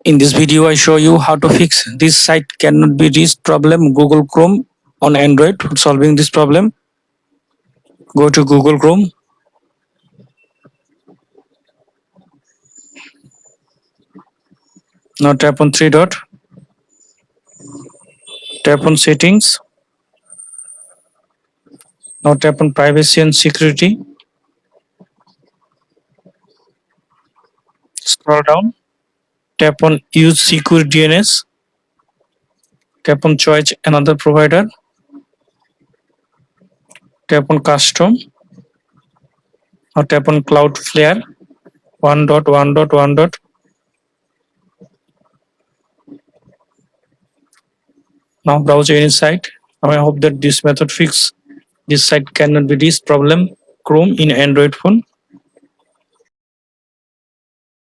In this video, I show you how to fix this site cannot be reached problem Google Chrome on Android. For solving this problem, go to Google Chrome. Now tap on three dot. Tap on settings. Now tap on privacy and security. Scroll down. Tap on use secure DNS. Tap on choose another provider. Tap on custom. Now tap on Cloudflare 1.1.1. Now browse any site. Now I hope that this method fix this site cannot be reached problem Chrome in Android phone.